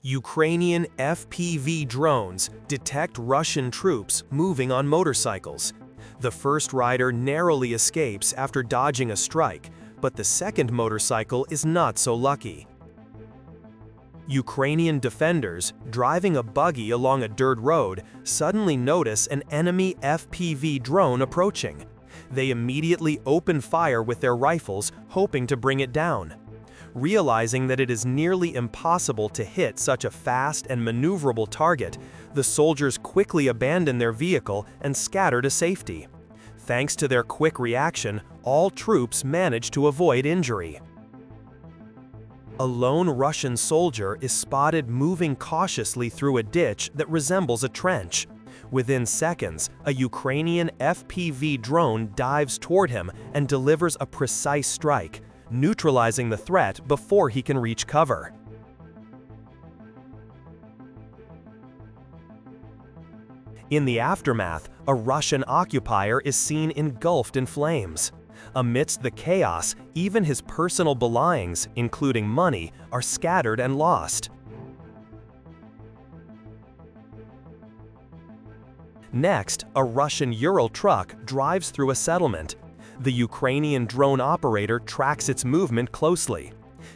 Ukrainian FPV drones detect Russian troops moving on motorcycles. The first rider narrowly escapes after dodging a strike, but the second motorcycle is not so lucky. Ukrainian defenders, driving a buggy along a dirt road, suddenly notice an enemy FPV drone approaching. They immediately open fire with their rifles, hoping to bring it down. Realizing that it is nearly impossible to hit such a fast and maneuverable target, the soldiers quickly abandon their vehicle and scatter to safety. Thanks to their quick reaction, all troops manage to avoid injury. A lone Russian soldier is spotted moving cautiously through a ditch that resembles a trench. Within seconds, a Ukrainian FPV drone dives toward him and delivers a precise strike, neutralizing the threat before he can reach cover. In the aftermath, a Russian occupier is seen engulfed in flames. Amidst the chaos, even his personal belongings, including money, are scattered and lost. Next, a Russian Ural truck drives through a settlement. The Ukrainian drone operator tracks its movement closely.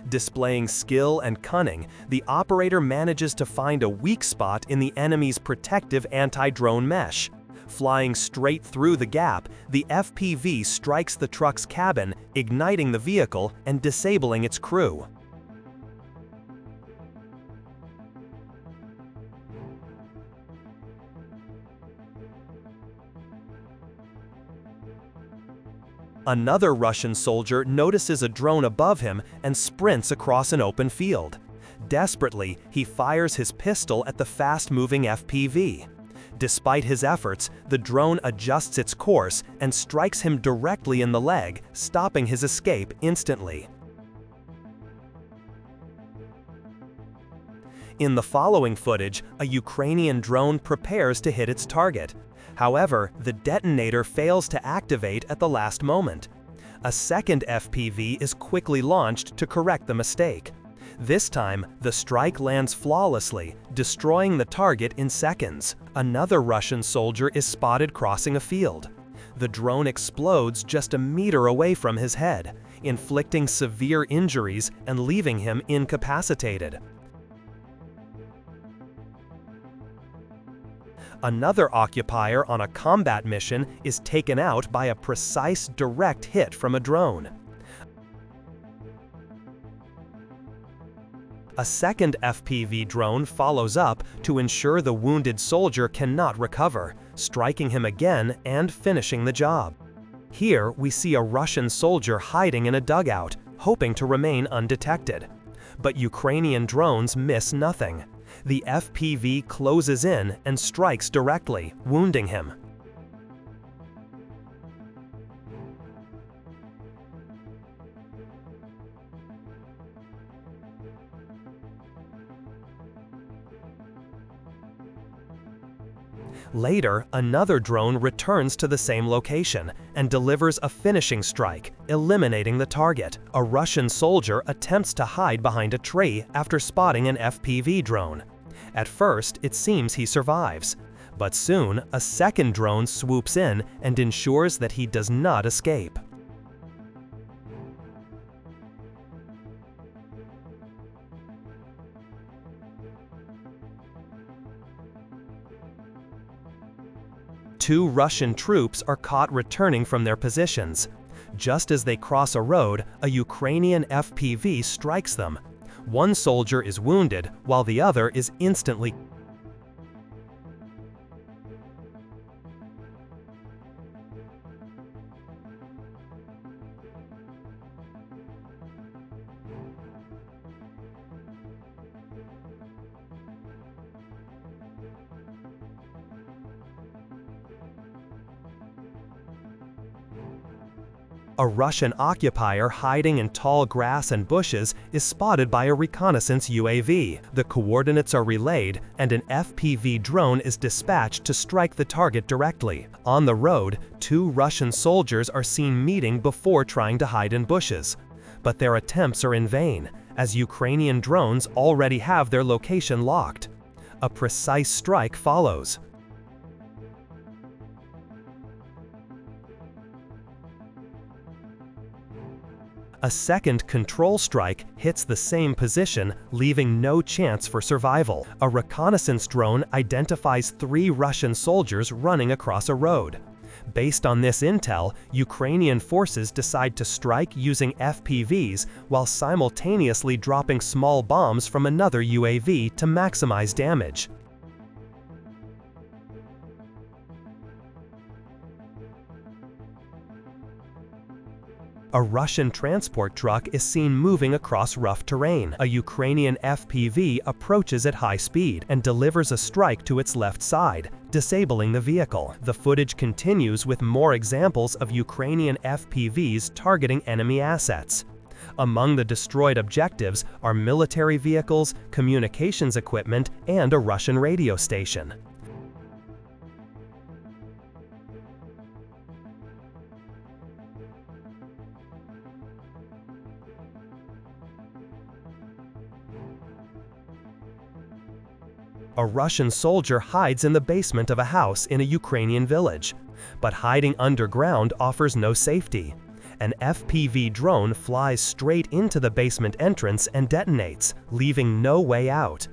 Displaying skill and cunning, the operator manages to find a weak spot in the enemy's protective anti-drone mesh. Flying straight through the gap, the FPV strikes the truck's cabin, igniting the vehicle and disabling its crew. Another Russian soldier notices a drone above him and sprints across an open field. Desperately, he fires his pistol at the fast-moving FPV. Despite his efforts, the drone adjusts its course and strikes him directly in the leg, stopping his escape instantly. In the following footage, a Ukrainian drone prepares to hit its target. However, the detonator fails to activate at the last moment. A second FPV is quickly launched to correct the mistake. This time, the strike lands flawlessly, destroying the target in seconds. Another Russian soldier is spotted crossing a field. The drone explodes just a meter away from his head, inflicting severe injuries and leaving him incapacitated. Another occupier on a combat mission is taken out by a precise direct hit from a drone. A second FPV drone follows up to ensure the wounded soldier cannot recover, striking him again and finishing the job. Here we see a Russian soldier hiding in a dugout, hoping to remain undetected. But Ukrainian drones miss nothing. The FPV closes in and strikes directly, wounding him. Later, another drone returns to the same location and delivers a finishing strike, eliminating the target. A Russian soldier attempts to hide behind a tree after spotting an FPV drone. At first, it seems he survives, but soon a second drone swoops in and ensures that he does not escape. Two Russian troops are caught returning from their positions. Just as they cross a road, a Ukrainian FPV strikes them. One soldier is wounded, while the other is instantly killed. A Russian occupier hiding in tall grass and bushes is spotted by a reconnaissance UAV. The coordinates are relayed, and an FPV drone is dispatched to strike the target directly. On the road, two Russian soldiers are seen meeting before trying to hide in bushes. But their attempts are in vain, as Ukrainian drones already have their location locked. A precise strike follows. A second control strike hits the same position, leaving no chance for survival. A reconnaissance drone identifies 3 Russian soldiers running across a road. Based on this intel, Ukrainian forces decide to strike using FPVs while simultaneously dropping small bombs from another UAV to maximize damage. A Russian transport truck is seen moving across rough terrain. A Ukrainian FPV approaches at high speed and delivers a strike to its left side, disabling the vehicle. The footage continues with more examples of Ukrainian FPVs targeting enemy assets. Among the destroyed objectives are military vehicles, communications equipment, and a Russian radio station. A Russian soldier hides in the basement of a house in a Ukrainian village. But hiding underground offers no safety. An FPV drone flies straight into the basement entrance and detonates, leaving no way out.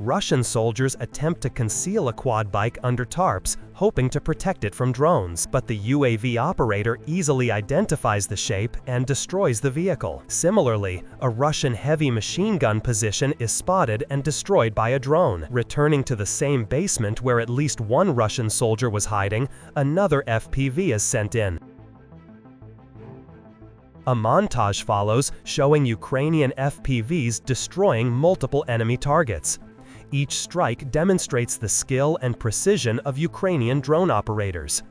Russian soldiers attempt to conceal a quad bike under tarps, hoping to protect it from drones, but the UAV operator easily identifies the shape and destroys the vehicle. Similarly, a Russian heavy machine gun position is spotted and destroyed by a drone. Returning to the same basement where at least one Russian soldier was hiding, another FPV is sent in. A montage follows showing Ukrainian FPVs destroying multiple enemy targets. Each strike demonstrates the skill and precision of Ukrainian drone operators.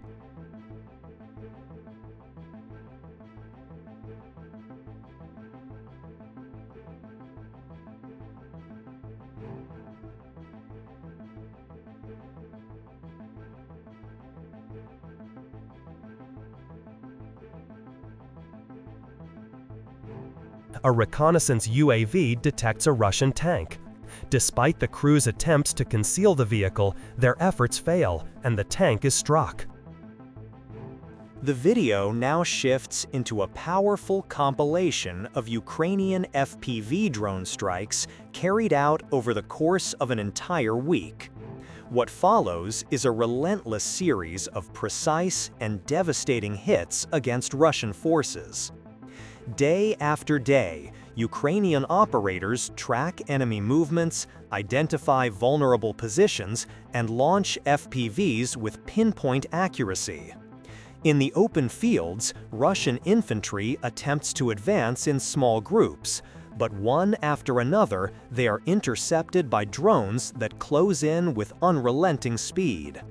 A reconnaissance UAV detects a Russian tank. Despite the crew's attempts to conceal the vehicle, their efforts fail, and the tank is struck. The video now shifts into a powerful compilation of Ukrainian FPV drone strikes carried out over the course of an entire week. What follows is a relentless series of precise and devastating hits against Russian forces. Day after day, Ukrainian operators track enemy movements, identify vulnerable positions, and launch FPVs with pinpoint accuracy. In the open fields, Russian infantry attempts to advance in small groups, but one after another, they are intercepted by drones that close in with unrelenting speed.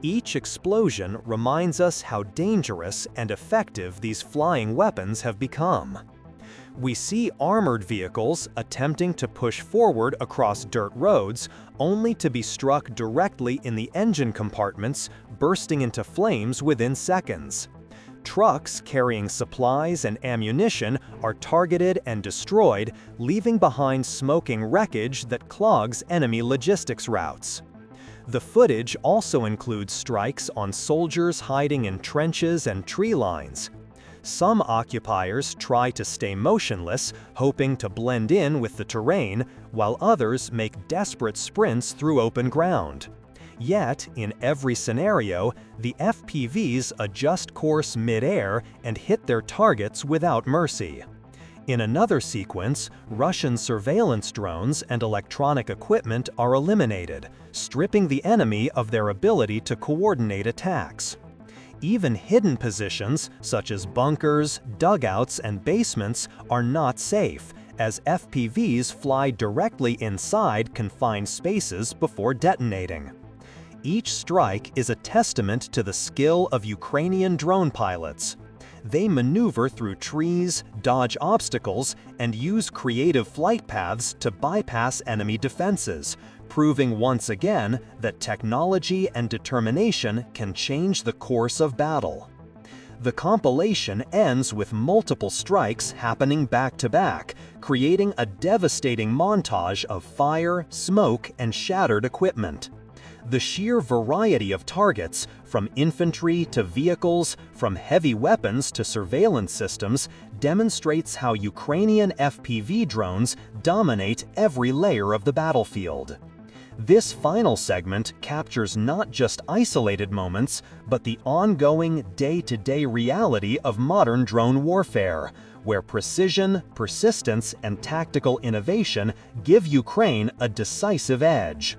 Each explosion reminds us how dangerous and effective these flying weapons have become. We see armored vehicles attempting to push forward across dirt roads, only to be struck directly in the engine compartments, bursting into flames within seconds. Trucks carrying supplies and ammunition are targeted and destroyed, leaving behind smoking wreckage that clogs enemy logistics routes. The footage also includes strikes on soldiers hiding in trenches and tree lines. Some occupiers try to stay motionless, hoping to blend in with the terrain, while others make desperate sprints through open ground. Yet, in every scenario, the FPVs adjust course mid-air and hit their targets without mercy. In another sequence, Russian surveillance drones and electronic equipment are eliminated, stripping the enemy of their ability to coordinate attacks. Even hidden positions, such as bunkers, dugouts, and basements, are not safe, as FPVs fly directly inside confined spaces before detonating. Each strike is a testament to the skill of Ukrainian drone pilots. They maneuver through trees, dodge obstacles, and use creative flight paths to bypass enemy defenses, proving once again that technology and determination can change the course of battle. The compilation ends with multiple strikes happening back-to-back, creating a devastating montage of fire, smoke, and shattered equipment. The sheer variety of targets, from infantry to vehicles, from heavy weapons to surveillance systems, demonstrates how Ukrainian FPV drones dominate every layer of the battlefield. This final segment captures not just isolated moments, but the ongoing day-to-day reality of modern drone warfare, where precision, persistence, and tactical innovation give Ukraine a decisive edge.